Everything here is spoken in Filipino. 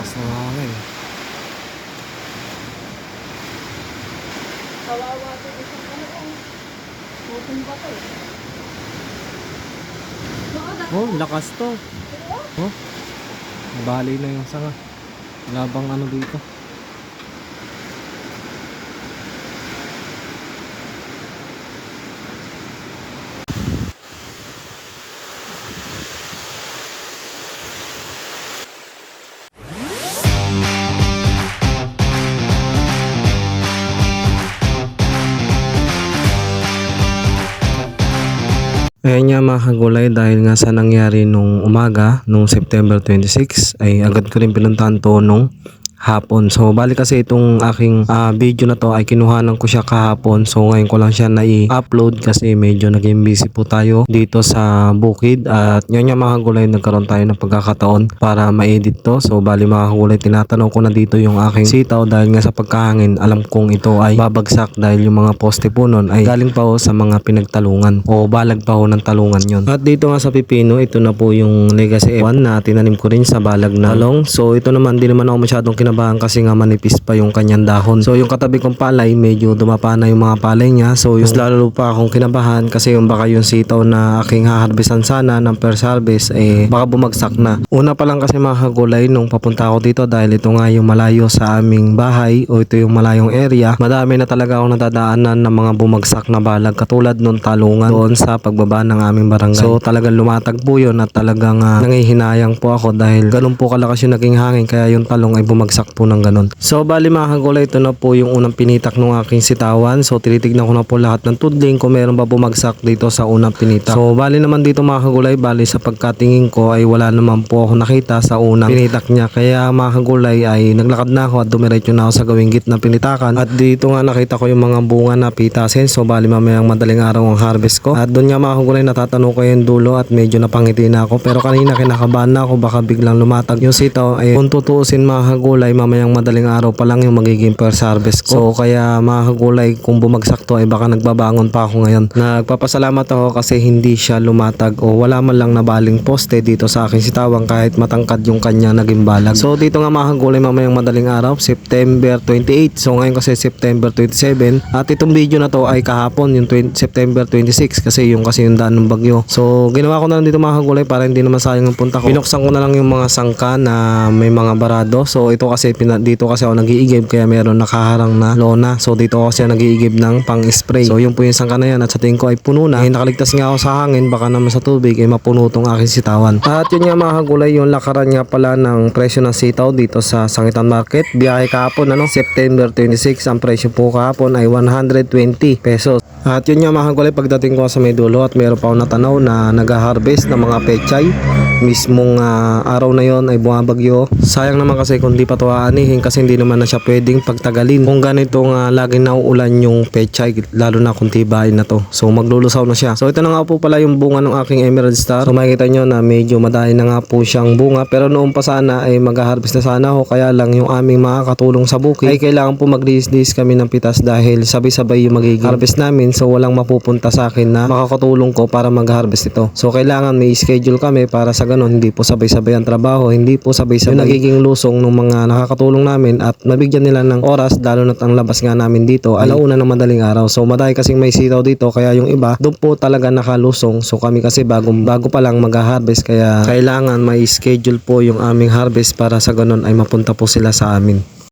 lakas ng hangin. Kawawa to isang ano kung putong ba to? Oh, lakas to. Oh, nabali na yung sanga. Wala bang ano dito? Ayan nga mga kagulay, dahil nga sa nangyari nung umaga, nung September 26, ay agad ko rin pinuntahan to nung hapon. So bali kasi itong aking video na to ay kinuhanan ko siya kahapon. So ngayon ko lang siya na-i-upload kasi medyo naging busy po tayo dito sa bukid. At yun nga mga kagulay, nagkaroon tayo ng pagkakataon para ma-edit to. So bali mga kagulay, tinatanong ko na dito yung aking sitaw dahil nga sa pagkahangin alam kong ito ay babagsak dahil yung mga poste po nun ay galing pa ho sa mga pinagtalungan o balag pa ho ng talungan yon. At dito nga sa pipino, ito na po yung Legacy F1 na tinanim ko rin sa balag na talong. So ito naman, di naman ako masyadong kinabahan kasi nga manipis pa yung kanyang dahon. So yung katabi kong palay, medyo dumapa na yung mga palay niya. So yung mas lalo pa akong kinabahan kasi yung baka yung sitaw na aking haharbisan sana ng first harvest baka bumagsak na. Una pa lang kasi mga kagulay nung papunta ako dito, dahil ito nga yung malayo sa aming bahay o ito yung malayong area, madami na talaga akong nadadaanan ng mga bumagsak na balag katulad nung talungan doon sa pagbaba ng aming barangay. So talagang lumatag po yun at talagang nangihinayang po ako dahil ganun po kalakas yung naging hangin kaya yung talong ay bumagsak po ng ganun. So bali mga kagulay, ito na po yung unang pinitak ng aking sitawan. So tinitignan ko na po lahat ng tudling kung meron ba bumagsak dito sa unang pinitak. So bali naman dito mga kagulay, bali sa pagkatingin ko ay wala naman po ako nakita sa unang pinitak niya. Kaya mga kagulay ay naglakad na ako at dumiretso na ako sa gawing gitna pinitakan. At dito nga nakita ko yung mga bunga na pitasin. So bali mamayang madaling araw ang harvest ko. At doon nga mga kagulay, natatanong ko yung dulo at medyo napangiti na ako. Pero kanina kinakabahan na ako baka biglang lumatag yung sitaw. Kung tutuusin mga kagulay, mamayang madaling araw pa lang yung magiging first harvest ko. So kaya mga kagulay, kung bumagsak to ay baka nagbabangon pa ako ngayon. Nagpapasalamat ako kasi hindi siya lumatag o wala man lang nabaling poste dito sa aking sitawang kahit matangkad yung kanya naging balag. So dito nga mga kagulay, mamayang madaling araw, September 28. So ngayon kasi September 27 at itong video na to ay kahapon yung September 26 kasi yung daan ng bagyo. So ginawa ko na lang dito mga kagulay para hindi naman sayang ang punta ko. Binuksan ko na lang yung mga sangka na may mga barado. So ito kasi dito kasi ako nag-iigib kaya meron nakaharang na lona. So dito kasi ako nag-iigib ng pang-spray. So yung po yung sangka na yan at sa tingin ko ay puno na. Nakaligtas nga ako sa hangin, baka naman sa tubig ay mapuno tong aking sitawan. At yun nga mga kagulay, yung lakaran nga pala ng presyo ng sitaw dito sa Sangitan Market. Biyahe kahapon September 26, ang presyo po kahapon ay 120 pesos. At yun nga mga kagulay, pagdating ko sa may dulo at meron pa ako natanaw na nag-harvest ng mga pechay. Mismong araw na yon ay bumabagyo. Sayang naman kasi kung di pa to aanihin kasi hindi naman na siya pwedeng pagtagalin kung ganitong laging nauulan yung pechay, lalo na kung tibain na to. So maglulusaw na siya. So ito na nga po pala yung bunga ng aking Emerald Star. So makikita nyo na medyo madami na nga po siyang bunga, pero noon pa sana ay mag-harvest na sana ako, kaya lang yung aming mga katulong sa bukid ay kailangan po mag-release kami ng pitas dahil sabay-sabay yung magiging harvest namin. So walang mapupunta sa akin na makakatulong ko para mag-harvest ito. So kailangan may schedule kami para sa ganun hindi po sabay-sabay ang trabaho, hindi po sabay-sabay yung nagiging lusong ng mga nakakatulong namin at mabigyan nila ng oras, lalo na't ang labas nga namin dito ay alauna ng madaling araw. So madami kasing may sitaw dito kaya yung iba doon po talaga nakalusong. So kami kasi bago pa lang mag-harvest kaya kailangan may schedule po yung aming harvest para sa ganun ay mapunta po sila sa amin.